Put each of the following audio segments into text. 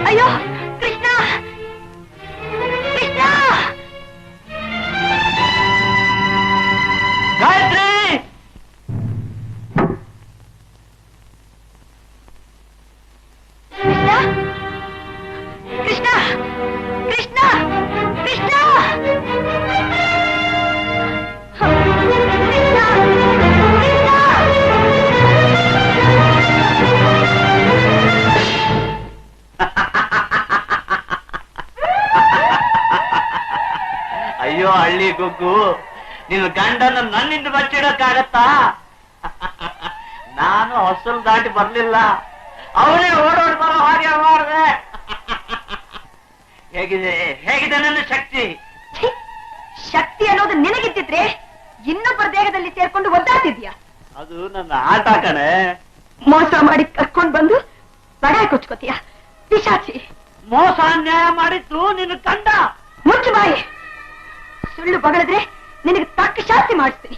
ಅಯ್ಯೋ ಕೃಷ್ಣ ಕೃಷ್ಣ ಗಾಯತ್ರಿ ಕೃಷ್ಣ ಕೃಷ್ಣ ಕೃಷ್ಣ ಅಯ್ಯೋ ಹಳ್ಳಿ ಗುಗ್ಗು, ನಿನ್ನ ಗಂಡನ ನನ್ನಿಂದ ಬಚ್ಚಿಡಕ್ಕಾಗತ್ತಾ? ನಾನು ಹೊಸಲು ದಾಟಿ ಬರ್ಲಿಲ್ಲ, ಅವರೇ ಓಡೋಡ್ ಬರೋ ಹಾಗೆ ಮಾಡಿದೆ. ಹೇಗಿದೆ ಹೇಗಿದೆ ನನ್ನ ಶಕ್ತಿ? ಶಕ್ತಿ ಅನ್ನೋದು ನಿನಗಿದ್ದಿದ್ರೆ ಇನ್ನೊಬ್ಬರ ದೇಹದಲ್ಲಿ ಸೇರ್ಕೊಂಡು ಒದ್ದಾಡ್ತಿದ್ಯಾ? ಅದು ನನ್ನ ಆಟ ಕಣೆ. ಮೋಸ ಮಾಡಿ ಕರ್ಕೊಂಡ್ ಬಂದು ಬಡ ಕೊಚ್ಕೋತೀಯ ಪಿಶಾಚಿ. ಮೋಸ ಅನ್ಯಾಯ ಮಾಡಿದ್ದು ನಿನ್ನ ಕಂಡ. ಮುಚ್ಚು ಬಾಯಿ. ಸುಳ್ಳು ಬಗಳಿದ್ರೆ ನಿನಗೆ ತಕ್ಕ ಶಾಸ್ತಿ ಮಾಡಿಸ್ತೀನಿ.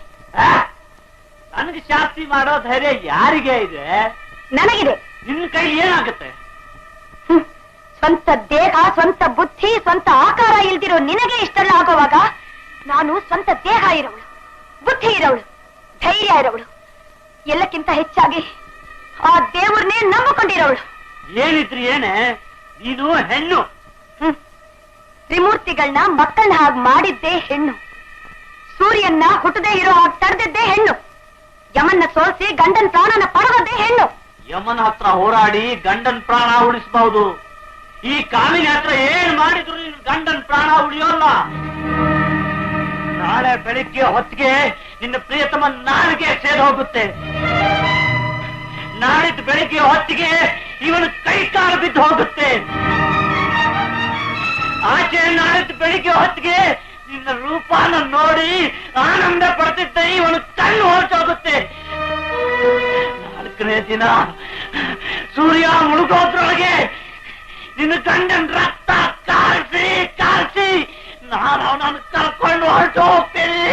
ನನಗೆ ಶಾಸ್ತಿ ಮಾಡೋ ಧೈರ್ಯ ಯಾರಿಗೆ ಇದೆ? ನನಗಿದೆ. ನಿನ್ನ ಕೈ ಏನಾಗುತ್ತೆ? ಸ್ವಂತ ದೇಹ, ಸ್ವಂತ ಬುದ್ಧಿ, ಸ್ವಂತ ಆಕಾರ ಇಲ್ದಿರೋ ನಿನಗೆ ಇಷ್ಟೆಲ್ಲ ಆಗೋವಾಗ ನಾನು ಸ್ವಂತ ದೇಹ ಇರೋವಳು, ಬುದ್ಧಿ ಇರೋವಳು, ಧೈರ್ಯ ಇರೋವಳು, ಎಲ್ಲಕ್ಕಿಂತ ಹೆಚ್ಚಾಗಿ ಆ ದೇವ್ರನ್ನೇ ನಂಬಿಕೊಂಡಿರೋವಳು. ಏನಿದ್ರಿ ಏನೇ, ನೀನು ಹೆಣ್ಣು. ತ್ರಿಮೂರ್ತಿಗಳನ್ನ ಮಕ್ಕಳನ್ನ ಹಾಗೆ ಮಾಡಿದ್ದೇ ಹೆಣ್ಣು. ಸೂರ್ಯನ್ನ ಹುಟ್ಟದೇ ಇರೋ ಹಾಗೆ ತಡೆದಿದ್ದೇ ಹೆಣ್ಣು. ಯಮನ್ನ ಸೋಲಿಸಿ ಗಂಡನ್ ಪ್ರಾಣನ ಪಡೆದದ್ದೇ ಹೆಣ್ಣು. ಯಮನ ಹತ್ರ ಹೋರಾಡಿ ಗಂಡನ್ ಪ್ರಾಣ ಉಳಿಸಬಹುದು. ಈ ಕಾಮಿನ ಹತ್ರ ಏನ್ ಮಾಡಿದ್ರು ನಿನ್ ಗಂಡನ್ ಪ್ರಾಣ ಉಳಿಯೋಲ್ಲ. ನಾಳೆ ಬೆಳಿಗ್ಗೆ ಹೊತ್ತಿಗೆ ನಿನ್ನ ಪ್ರಿಯತಮ ನಾಲಿಗೆ ಸೇರಿ ಹೋಗುತ್ತೆ. ನಾಳಿದ್ದು ಬೆಳಿಗ್ಗೆ ಹೊತ್ತಿಗೆ ಇವನು ಕೈ ಕಾಲು ಬಿದ್ದು ಹೋಗುತ್ತೆ. ಆಚೆ ನಾಳಿದ್ದು ಬೆಳಿಗ್ಗೆ ಹೊತ್ತಿಗೆ ನಿನ್ನ ರೂಪಾನ ನೋಡಿ ಆನಂದ ಪಡ್ತಿದ್ದ ಇವನು ಕಣ್ಣು ಹೊರಟೋಗುತ್ತೆ. ನಾಲ್ಕನೇ ದಿನ ಸೂರ್ಯ ಮುಳುಗೋದ್ರೊಳಗೆ ನಿನ್ನ ಗಂಡನ ರಕ್ತ ಕಾಲ್ಸಿ ಕಾಲ್ಸಿ ನಾನು ಅವನನ್ನು ಕರ್ಕೊಂಡು ಹೊರಟು ಹೋಗ್ತೀನಿ.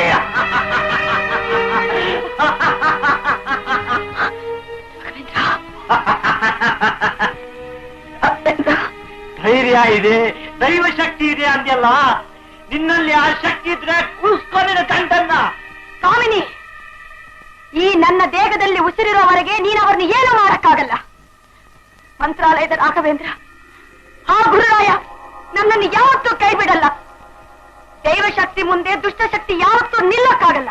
ಧೈರ್ಯ ಇದೆ, ದೈವ ಶಕ್ತಿ ಇದೆ ಅಂದ್ಯಲ್ಲ, ನಿನ್ನಲ್ಲಿ ಆ ಶಕ್ತಿ ಇದ್ರೆ ಉಳಿಸ್ಕೊಂಡಿನ ಗಂಡನ್ನ. ಕಾಮಿನಿ, ಈ ನನ್ನ ದೇಹದಲ್ಲಿ ಉಸಿರಿರೋವರೆಗೆ ನೀನು ಅವರನ್ನು ಏನು ಮಾಡಕ್ಕಾಗಲ್ಲ. ಮಂತ್ರಾಲಯದ ರಾಘವೇಂದ್ರ, ಆ ಗುರುರಾಯ ನನ್ನನ್ನು ಯಾವತ್ತೂ ಕೈ ಬಿಡಲ್ಲ. ದೈವ ಶಕ್ತಿ ಮುಂದೆ ದುಷ್ಟಶಕ್ತಿ ಯಾವತ್ತೂ ನಿಲ್ಲಕ್ಕಾಗಲ್ಲ.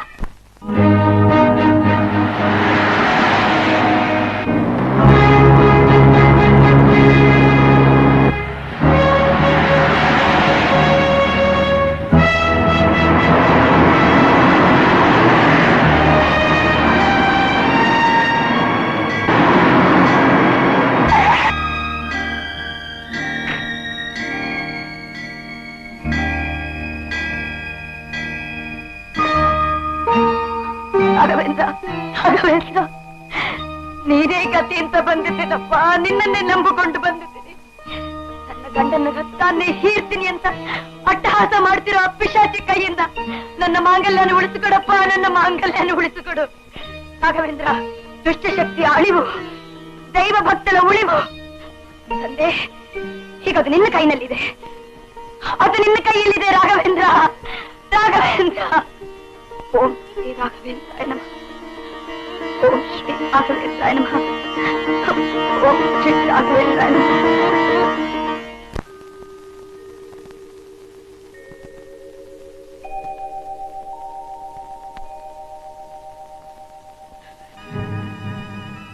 ರಾಘವೇಂದ್ರ, ನೀನೇ ಗತಿ ಅಂತ ಬಂದಿದ್ದೇನಪ್ಪ. ನಿನ್ನನ್ನೇ ನಂಬಿಕೊಂಡು ಬಂದಿದ್ದೀನಿ. ನನ್ನ ಗಂಡನ ರಕ್ತಾನ್ನೇ ಹೀರ್ತೀನಿ ಅಂತ ಅಟ್ಟಹಾಸ ಮಾಡ್ತಿರೋ ಅಪ್ಪಿಶಾಚಿ ಕೈಯಿಂದ ನನ್ನ ಮಾಂಗಲ್ಯನ ಉಳಿಸಿಕೊಡಪ್ಪ, ನನ್ನ ಮಾಂಗಲ್ಯನ ಉಳಿಸಿಕೊಡು. ರಾಘವೇಂದ್ರ, ದುಷ್ಟಶಕ್ತಿಯ ಅಳಿವು, ದೈವ ಭಕ್ತರ ಉಳಿವು ತಂದೆ, ಹೀಗದು ನಿನ್ನ ಕೈನಲ್ಲಿದೆ. ಅದು ನಿನ್ನ ಕೈಯಲ್ಲಿದೆ ರಾಘವೇಂದ್ರ. ರಾಘವೇಂದ್ರ, ಓಂ ಶ್ರೀ ರಾಘವೇಂದ್ರಾಯ ನಮಃ. ಓಂ ಶ್ರೀ ರಾಘವೇಂದ್ರಾಯ ನಮಃ. ಓಂ ಶ್ರೀ ರಾಘವೇಂದ್ರಾಯ ನಮಃ.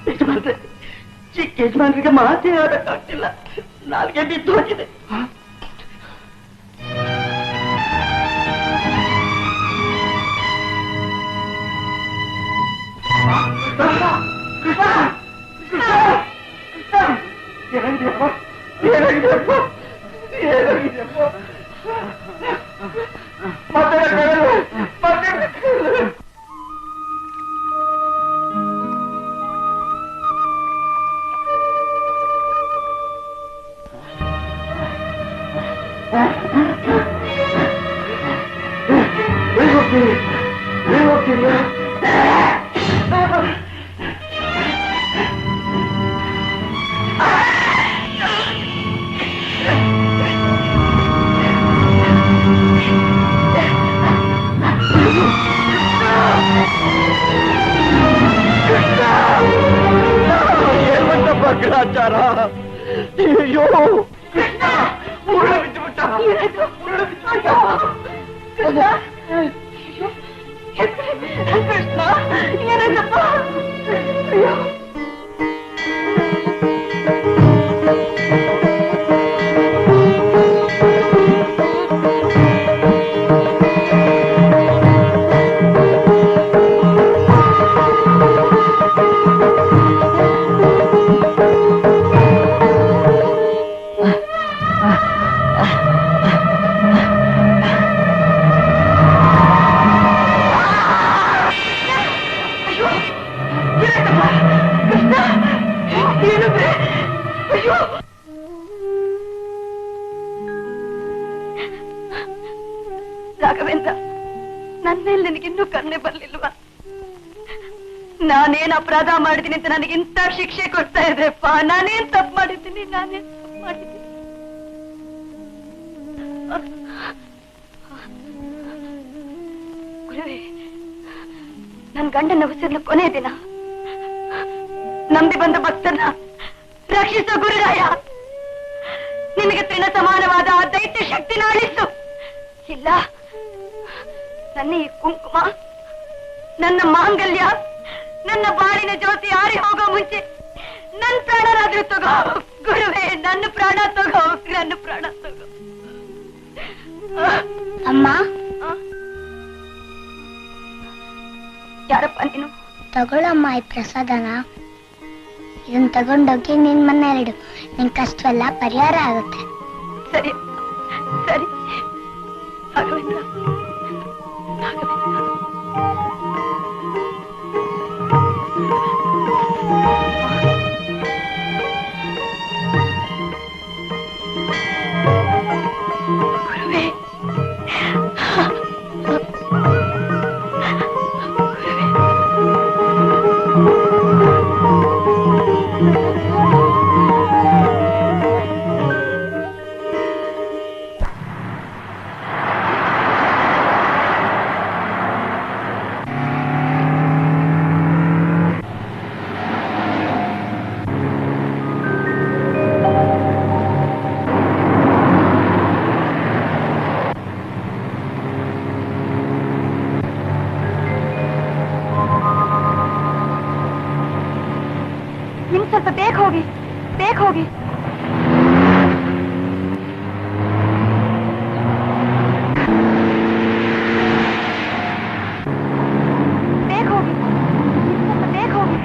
ಯಜಮಾನ್ರೆ, ಚಿಕ್ಕ ಯಜಮಾನ್ರಿಗೆ ಮಾತೇ ಆಡಕ್ಕಾಗ್ತಿಲ್ಲ, ನಾಲ್ಗೆ ಬಿದ್ದು ಹೋಗಿದೆ. ಗ್ರಾಚಾರ. ಅಯ್ಯೋ ಕೃಷ್ಣ ಮುಳ್ಳು ಬಿದ್ದುಬಿಟ್ಟ. ಕೃಷ್ಣ ಏನಾಗಪ್ಪ? ಅಯ್ಯೋ ರಾಘವೇಂದ್ರ, ನನ್ನ ಮೇಲೆ ನಿನಗಿನ್ನೂ ಕರುಣೆ ಬರ್ಲಿಲ್ವಾ? ನಾನೇನ್ ಅಪರಾಧ ಮಾಡಿದ್ದೀನಿ ಅಂತ ನನಗಿಂತ ಶಿಕ್ಷೆ ಕೊಡ್ತಾ ಇದ್ರಪ್ಪ. ನಾನೇನ್ ತಪ್ಪು ಮಾಡಿದ್ದೀನಿ? ನಾನೇನ್ ತಪ್ಪು ಮಾಡಿದ್ದೀನಿ? ಗುರುವೇ, ನನ್ ಗಂಡನ ಉಸಿರಿನ ಕೊನೆ ದಿನ. ನಂಬಿ ಬಂದ ಭಕ್ತನ ರಕ್ಷಿಸೋ ಗುರುರಾಯ. ನಿನಗೆ ತೃಣ ಸಮಾನವಾದ ಆ ದೈತ್ಯ ಶಕ್ತಿನ ಅಳಿಸು. ಇಲ್ಲ, ನನ್ನ ಈ ಕುಂಕುಮ, ನನ್ನ ಮಾಂಗಲ್ಯ, ನನ್ನ ಬಾಳಿನ ಜ್ಯೋತಿ ಆರಿ ಹೋಗೋ ಮುಂಚೆ ನನ್ನ ಪ್ರಾಣನಾದ್ರೂ ತಗೋ ಗುರುವೇ. ನನ್ನ ಪ್ರಾಣ ತಗೋ, ನನ್ನ ಪ್ರಾಣ ತಗೋ. ಅಮ್ಮ, ಯಾರಪ್ಪ ನೀನು? ತಗೊಳಮ್ಮ ಈ ಪ್ರಸಾದನ. ಇದನ್ನ ತಗೊಂಡೋಗಿ ನಿನ್ ಮನೆಯಲ್ಲಿಡು. ನಿನ್ ಕಷ್ಟವೆಲ್ಲ ಪರಿಹಾರ ಆಗುತ್ತೆ. ಸರಿ ಸರಿ ರಾಘವೇಂದ್ರ, ರಾಘವೇಂದ್ರ. ಗುರುವೇ, ಇನ್ನು ಸ್ವಲ್ಪ ಬೇಗ ಹೋಗಿ, ಬೇಗ ಹೋಗಿ. ಬೇಗ ಹೋಗಿ, ಇನ್ನು ಸ್ವಲ್ಪ ಬೇಗ ಹೋಗಿ.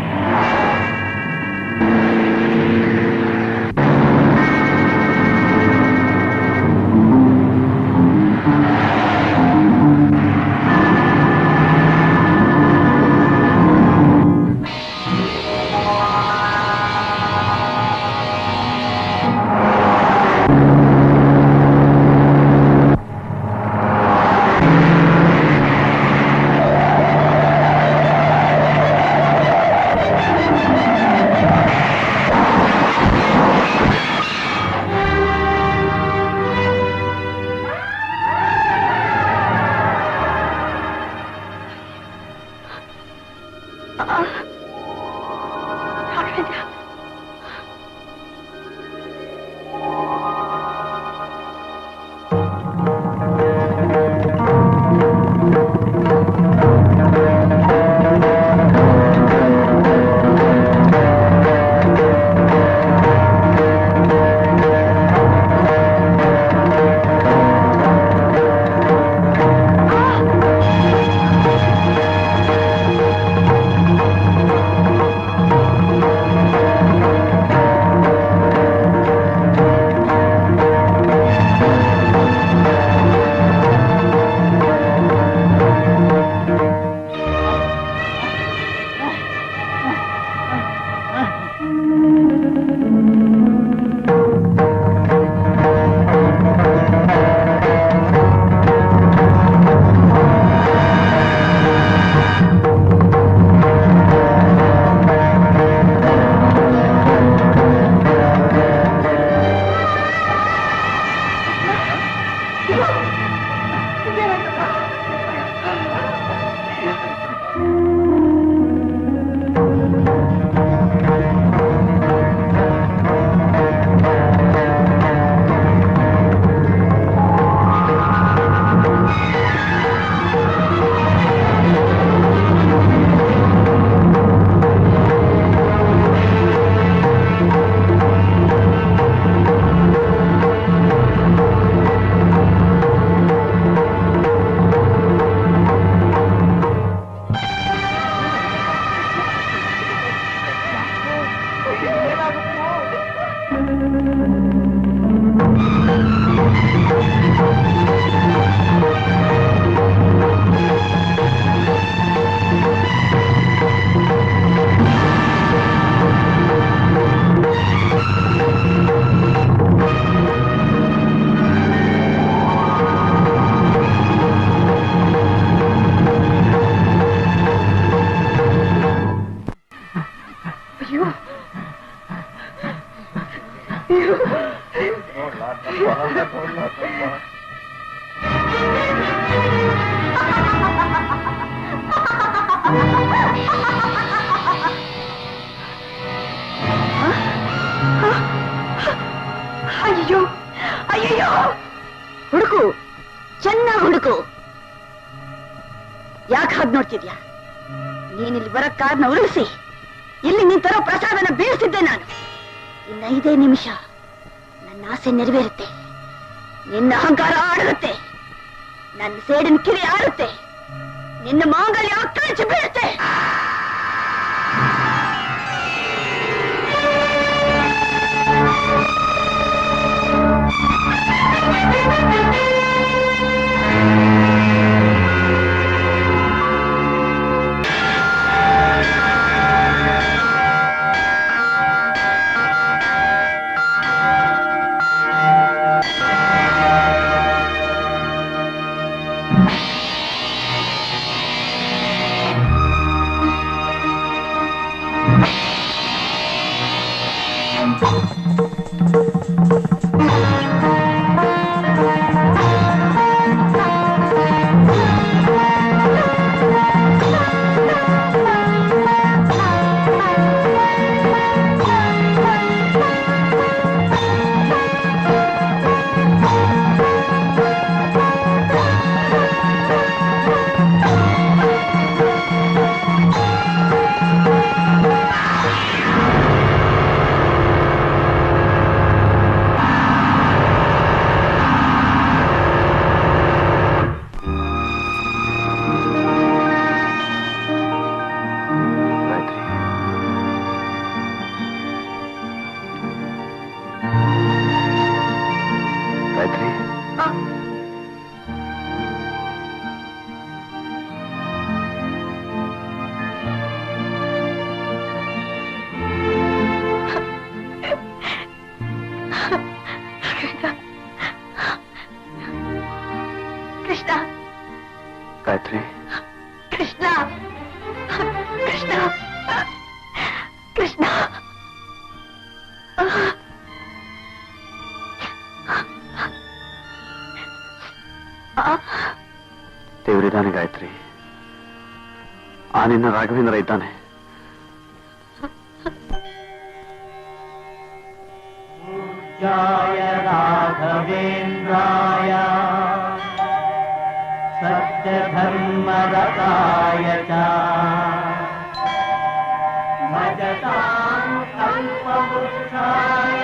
ಅಯ್ಯೋ ಅಯ್ಯೋ, ಹುಡುಕು, ಚೆನ್ನಾಗಿ ಹುಡುಕು. ಯಾಕೆ ಹಾಗೆ ನೋಡ್ತಿದ್ಯಾ? ನೀನಿಲ್ಲಿ ಬರೋ ಕಾರ್ನ ಉರುಳಿಸಿ ಇಲ್ಲಿ ನೀನ್ ತರೋ ಪ್ರಸಾದನ ಬೀಳ್ಸಿದ್ದೆ ನಾನು. ಇನ್ನ 5 ನಿಮಿಷ ನನ್ನ ಆಸೆ ನೆರವೇರುತ್ತೆ. ನಿನ್ನ ಅಹಂಕಾರ ಆಡುತ್ತೆ, ನನ್ನ ಸೇಡಿನ ಕಿರಿ ಆಡುತ್ತೆ, ನಿನ್ನ ಮಾಂಗಲ್ಯ ಕಳಚಿ ಬೀಳುತ್ತೆ. ಗಾಯತ್ರಿ, ಕೃಷ್ಣ ಕೃಷ್ಣ ಕೃಷ್ಣ. ದೇವರಿದ್ದಾನೆ ಗಾಯತ್ರಿ, ಆ ನಿನ್ನ ರಾಘವೇಂದ್ರ ಇದ್ದಾನೆ. पूज्याय राघवेन्द्राय सत्यधर्मरताय च भजतां कल्पवृक्षाय